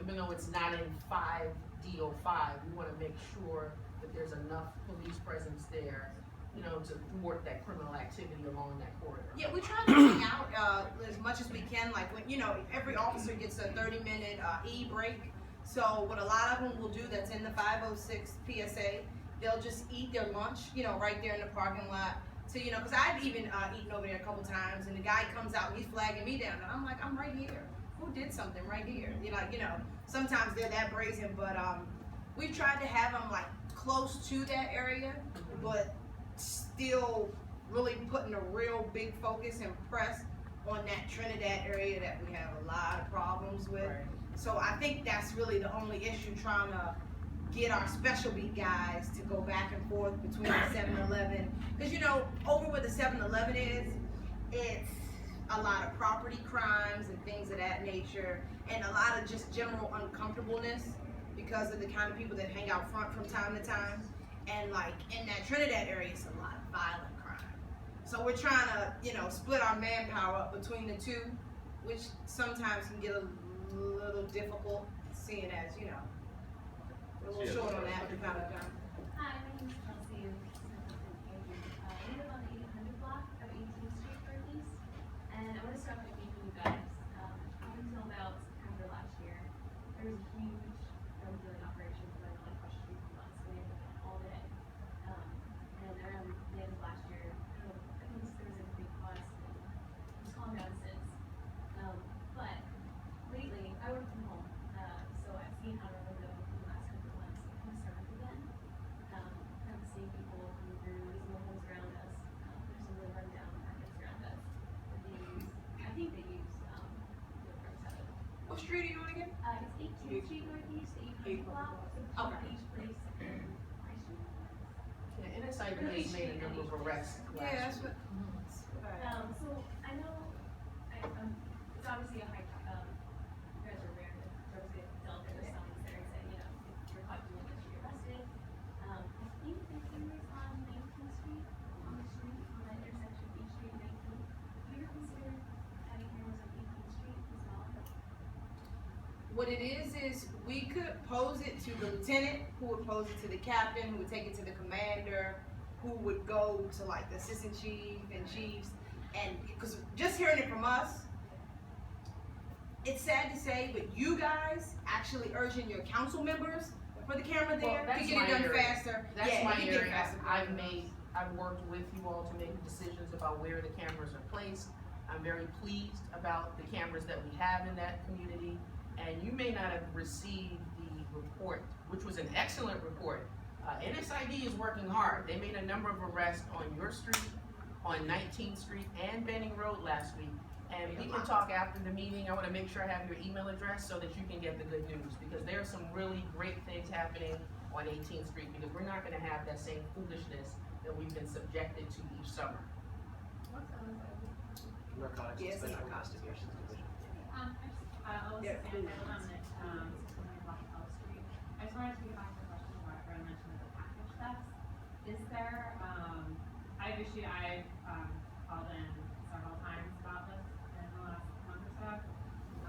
even though it's not in 5D05, we wanna make sure that there's enough police presence there, you know, to thwart that criminal activity along that corridor. Yeah, we try to hang out as much as we can. Like when, you know, every officer gets a 30-minute e-break. So what a lot of them will do that's in the 506 PSA, they'll just eat their lunch, you know, right there in the parking lot. So, you know, because I've even eaten over there a couple times, and the guy comes out and he's flagging me down, and I'm like, I'm right here. Who did something right here? You know, sometimes they're that brazen, but we tried to have them like close to that area, but still really putting a real big focus and press on that Trinidad area that we have a lot of problems with. Right. So I think that's really the only issue, trying to get our special beat guys to go back and forth between the 7-Eleven. Because you know, over where the 7-Eleven is, it's a lot of property crimes and things of that nature, and a lot of just general uncomfortableness because of the kind of people that hang out front from time to time. And like in that Trinidad area, it's a lot of violent crime. So we're trying to, you know, split our manpower up between the two, which sometimes can get a little difficult, seeing as, you know, we're a little short on that kind of time. Hi, my name is Chelsea. I live on the 800 block of 18th Street Northeast, and I want to start by thanking you guys. Up until about September last year, there was a huge drug dealing operation going on across the street from us. We had been all day. And around the end of last year, I think there was a big bust, and it's calmed down since. But lately, I work from home, so I've seen how to window in the last couple of months. It kind of started again. Kind of seeing people coming through, using the homes around us. There's some really rundown markets around us that they use. I think they use drugs out of. What street are you on again? It's 18th Street Northeast, the 800 block. Okay. Each place in my street. Yeah, NSID made a number of arrests last Yeah, that's week. what. So I know it's obviously a high. You guys are aware that drugs get dealt. There's signs there that say, you know, if you're caught doing this, you're arrested. I think the cameras on 19th Street, on the street, on that intersection of East Street and 19th. Do you ever consider having cameras on 18th Street as well? What it is we could pose it to the lieutenant, who would pose it to the captain, who would take it to the commander, who would go to like the assistant chief and chiefs, and because just hearing it from us, it's sad to say, but you guys actually urging your council members for the camera there Well, that's to get my it done area. faster. That's Yeah, my you get it area. faster. I've worked with you all to make decisions about where the cameras are placed. I'm very pleased about the cameras that we have in that community. And you may not have received the report, which was an excellent report. NSID is working hard. They made a number of arrests on your street, on 19th Street and Benning Road last week. And we can talk after the meeting. I want to make sure I have your email address so that you can get the good news, because there are some really great things happening on 18th Street, because we're not going to have that same foolishness that we've been subjected to each summer. Narcotics Yes, and Special narcotics. Investigations Division. Yeah, please. I just wanted to get back to the question where Brenda mentioned the package thefts. Is there, I've called in several times about this in the last month or so.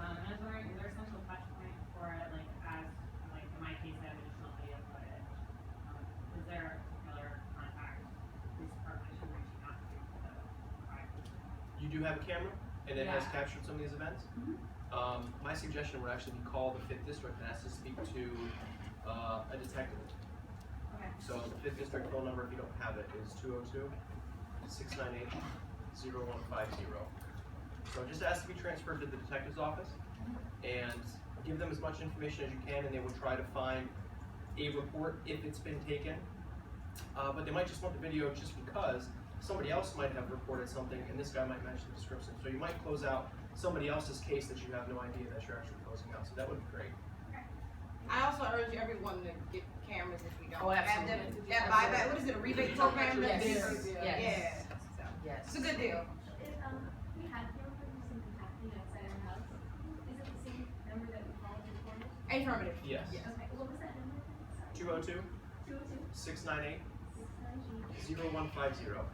And I was wondering, is there a central touch point for it, like in my case, I have additional video footage. Is there a particular contact police department should reaching out to for the crime? You do have a camera, and it has Yeah. captured some of these events. My suggestion would actually be call the 5th District and ask to speak to a detective. Okay. So the 5th District phone number, if you don't have it, is 202-698-0150. So just ask to be transferred to the detective's office and give them as much information as you can, and they will try to find a report if it's been taken. But they might just want the video just because somebody else might have reported something and this guy might match the description. So you might close out somebody else's case that you have no idea that you're actually closing out. So that would be great. I also urge everyone to get cameras if we don't. Oh, Have them, absolutely. that buyback, what is it, a rebate program? Yes. Yes. Yes. Yeah, so, Yes. it's a good deal. We had camera footage happening outside our house. Is it the same number that we called before? Affirmative. Yes. Yes. Okay, what was that number? Sorry. 202-698-0150. 202-698.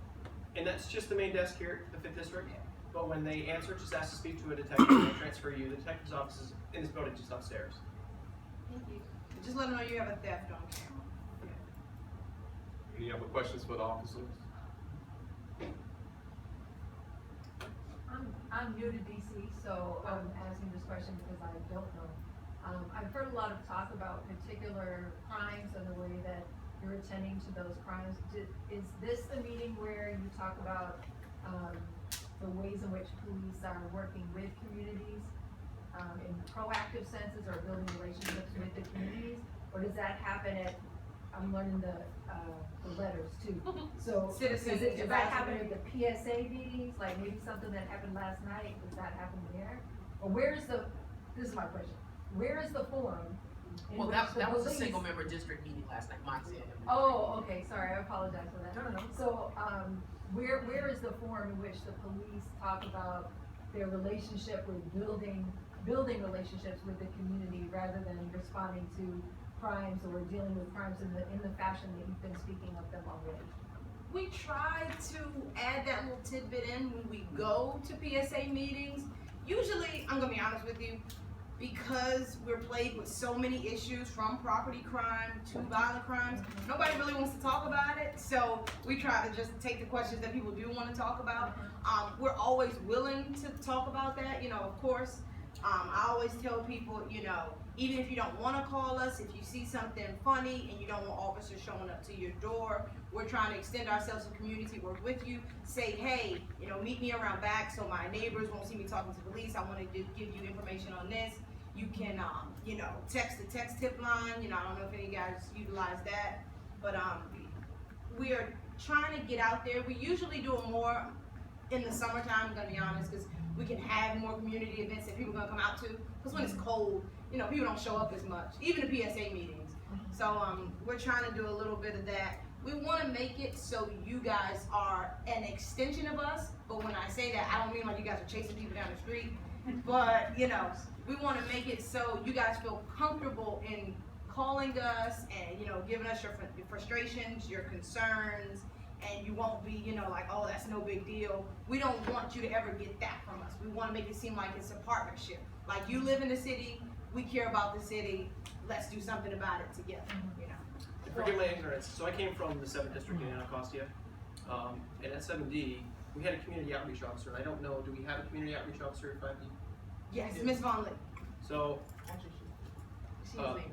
And that's just the main desk here at the 5th District. But when they answer, just ask to speak to a detective and they'll transfer you. The detective's office is in this building just upstairs. Thank you. Just let them know you have a theft on camera. Any other questions for the officers? I'm new to DC, so I'm asking this question because I don't know. I've heard a lot of talk about particular crimes and the way that you're attending to those crimes. Is this the meeting where you talk about, the ways in which police are working with communities, in proactive senses or building relationships with the communities? Or does that happen at, I'm learning the letters too. So, Citizen does that happen advisory. at the PSA meetings, like maybe something that happened last night, does that happen there? Or where is the, this is my question, where is the forum? in Well, which that, the that was a police- single member district meeting last night, Moxie and him. Oh, okay, sorry, I apologize for that. No. So, where is the forum in which the police talk about their relationship with building relationships with the community rather than responding to crimes or dealing with crimes in the fashion that you've been speaking of them already? We try to add that little tidbit in when we go to PSA meetings. Usually, I'm gonna be honest with you, because we're plagued with so many issues from property crime to violent crimes, nobody really wants to talk about it. So we try to just take the questions that people do want to talk about. We're always willing to talk about that, of course. I always tell people, even if you don't want to call us, if you see something funny and you don't want officers showing up to your door, we're trying to extend ourselves to community, work with you, say, hey, meet me around back so my neighbors won't see me talking to police. I want to give you information on this. You can, text the text tip line. I don't know if any guys utilize that, but we are trying to get out there. We usually do it more in the summertime, I'm gonna be honest, because we can have more community events that people are gonna come out to. Because when it's cold, people don't show up as much, even the PSA meetings. So we're trying to do a little bit of that. We want to make it so you guys are an extension of us. But when I say that, I don't mean like you guys are chasing people down the street. But we want to make it so you guys feel comfortable in calling us and giving us your frustrations, your concerns, and you won't be like, oh, that's no big deal. We don't want you to ever get that from us. We want to make it seem like it's a partnership. Like, you live in the city, we care about the city, let's do something about it together. And forgive my ignorance, so I came from the 7th District in Anacostia, and at 7D, we had a community outreach officer, and I don't know, do we have a community outreach officer at 5D? Yes, Miss Von Lee. So, Actually, she's Uh, leaving.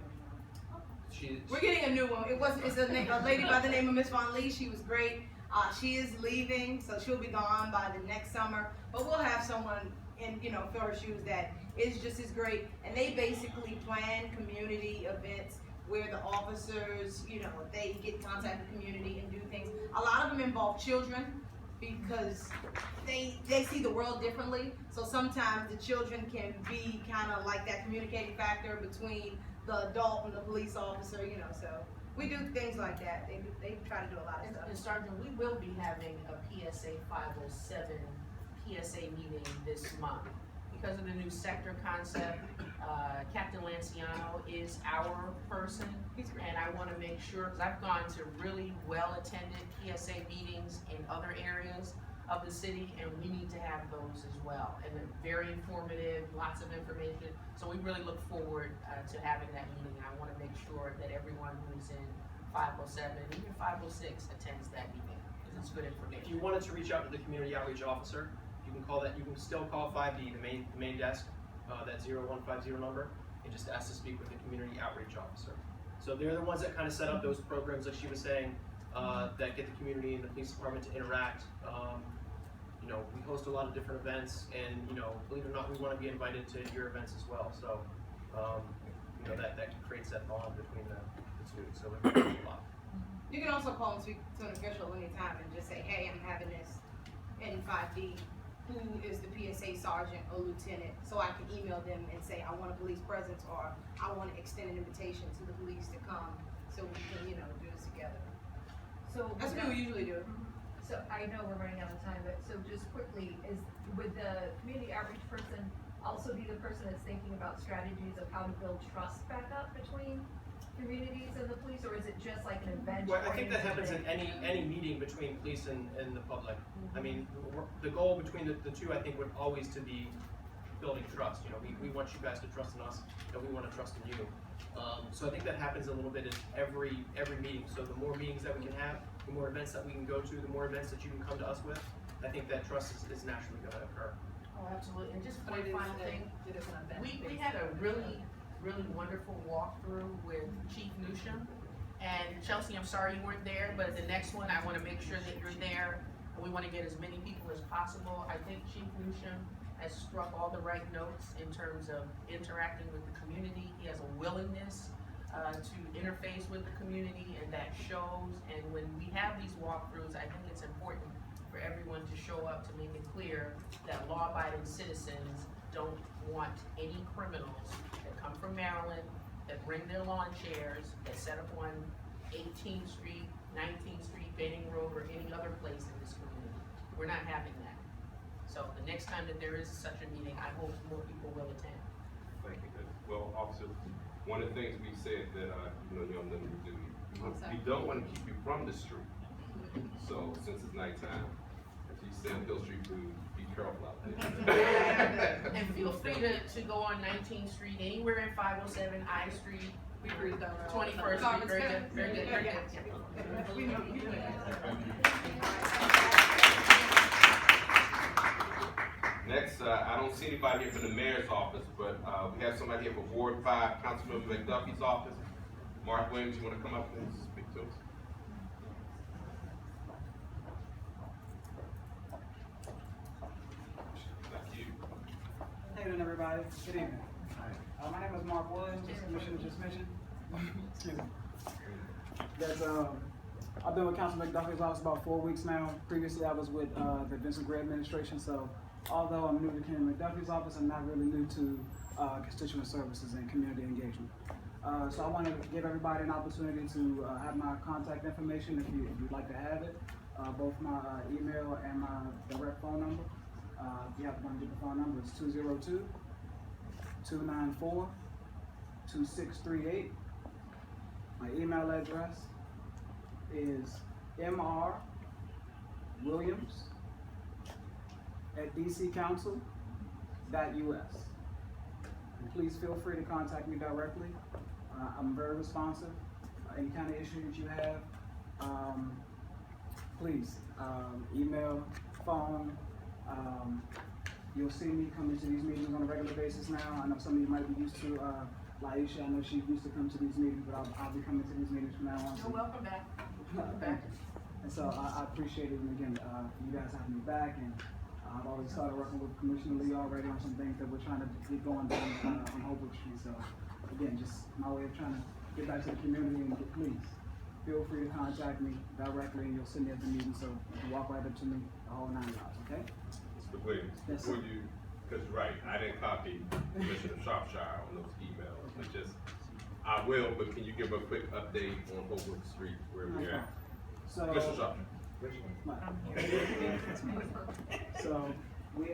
We're getting a new one. It's a lady by the name of Miss Von Lee. She was great. She is leaving, so she'll be gone by the next summer. But we'll have someone in, fill her shoes that is just as great. And they basically plan community events where the officers, they get in contact with the community and do things. A lot of them involve children because they see the world differently. So sometimes the children can be kind of like that communicating factor between the adult and the police officer, so we do things like that. They try to do a lot of And stuff. Sergeant, we will be having a PSA 507 PSA meeting this month. Because of the new sector concept, Captain Lanciano is our person. And I want to make sure, because I've gone to really well-attended PSA meetings in other areas of the city, and we need to have those as well. And they're very informative, lots of information. So we really look forward to having that meeting. And I want to make sure that everyone who's in 507, even 506, attends that meeting, because it's good if information. you wanted to reach out to the community outreach officer, you can call that, you can still call 5D, the main desk, that 0150 number, and just ask to speak with the community outreach officer. So they're the ones that kind of set up those programs, like she was saying, that get the community and the police department to interact. We host a lot of different events, and believe it or not, we want to be invited to your events as well. So, that creates that bond between the two. So it means a lot. You can also call and speak to an official anytime and just say, hey, I'm having this in 5D. Who is the PSA sergeant or lieutenant? So I can email them and say, I want a police presence, or I want to extend an invitation to the police to come so we can, do this together. So That's what we usually do. So I know we're running out of time, but so just quickly, would the community outreach person also be the person that's thinking about strategies of how to build trust back up between communities and the police, or is it just like an event? Well, I think that happens in any meeting between police and the public. I mean, the goal between the two, I think, would always to be building trust. We want you guys to trust in us, and we want to trust in you. So I think that happens a little bit in every meeting. So the more meetings that we can have, the more events that we can go to, the more events that you can come to us with, I think that trust is naturally gonna occur. Oh, absolutely, and just But one it is final an- thing, it is an event. we had a really wonderful walkthrough with Chief Newsham. And Chelsea, I'm sorry you weren't there, but the next one, I wanna make sure that you're there. And we wanna get as many people as possible. I think Chief Newsham has struck all the right notes in terms of interacting with the community. He has a willingness, to interface with the community, and that shows. And when we have these walkthroughs, I think it's important for everyone to show up to make it clear that law-abiding citizens don't want any criminals that come from Maryland, that bring their lawn chairs, that set up on 18th Street, 19th Street, Benning Road, or any other place in this community. We're not having that. So the next time that there is such a meeting, I hope more people will attend. Thank you. Well, officer, one of the things we said that, you know, you're on limited duty, we don't want to keep you from the street. So since it's nighttime, if you stay on Hill Street, be careful out there. And feel free to go on 19th Street, anywhere in 507 I Street, We cruise down there all the time. 21st Street, very good, very good, very good. We know, we know. Next, I don't see anybody here from the mayor's office, but, we have somebody here for Ward 5, Councilmember McDuffie's office. Mark Williams, you wanna come up and speak to us? Thank you. How you doing, everybody? Good evening. My name is Mark Williams, as the Commissioner just mentioned. Excuse me. That's, I've been with Councilman McDuffie's office about 4 weeks now. Previously, I was with the Vincent Gray administration, so although I'm new to Ken McDuffie's office, I'm not really new to constituent services and community engagement. So I want to give everybody an opportunity to have my contact information if you'd like to have it, both my email and my direct phone number. If you have to get the phone number, it's 202-294-2638. My email address is mrwilliams@dccouncil.us. And please feel free to contact me directly. I'm very responsive. Any kind of issue that you have, please email, phone. You'll see me coming to these meetings on a regular basis now. I know some of you might be used to Laisha. I know she's used to come to these meetings, but I'll be coming to these meetings from now on. You're welcome back. Thank you. And so I appreciate it, and again, you guys having me back, and I've already started working with Commissioner Lee already on some things that we're trying to get going down on Holbrook Street. So again, just my way of trying to get back to the community, and please feel free to contact me directly, and you'll see me at the meeting. So you can walk right up to me, the whole 9 yards. Okay? Mr. Williams, Yes, before sir. you, because right, I didn't copy Commissioner Shropshire on those emails, but just, I will, but can you give a quick update on Holbrook Street where we're at? So. Commissioner Shropshire. So we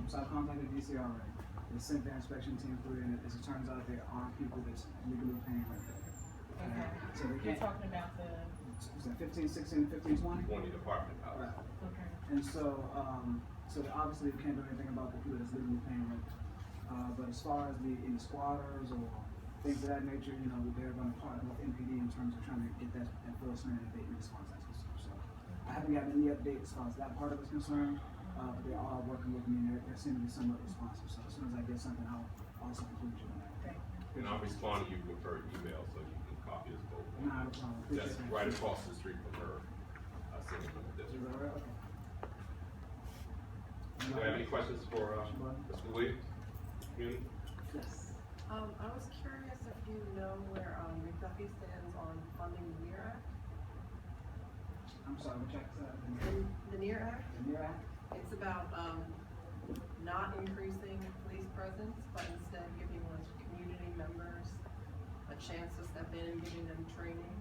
so I contacted DC already. They sent their inspection team through, and as it turns out, there aren't people that's legally paying rent there. Okay. So they You're can't. talking about the, Was that 15, 16, 15, 20? 20 apartment house. Right. okay. And so, so obviously we can't do anything about the people that's legally paying rent. But as far as any squatters or things of that nature, you know, they're gonna partner with NPD in terms of trying to get that enforcement and abatement as far as that's concerned. So I haven't gotten any updates as far as that part of it's concerned, but they are working with me, and they seem to be somewhat responsive. So as soon as I get something, I'll also include you in that. And I'll respond to you with her email so you can copy us both. Not a problem. That's Appreciate that. right across the street from her. City Limit Is District. that all right? Okay. Do you have any questions for, Mr. Williams? Community? Yes. I was curious if you know where, McDuffie stands on funding the NEAR Act? I'm sorry, which act is that? The NEAR Act, The NEAR Act? it's about, not increasing police presence, but instead giving like community members a chance to step in and giving them training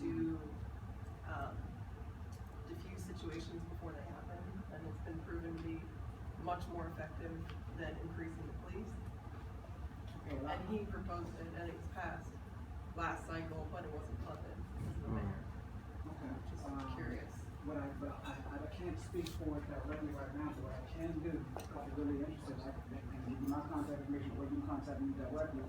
to, diffuse situations before they happen, and it's been proven to be much more effective than increasing the police. Okay, well, And he proposed it, and it was passed last cycle, but it wasn't funded, as the mayor. okay. Just curious. But I can't speak for it directly right now, but what I can do, if you're really interested, I can give you my contact information, or you can contact me directly,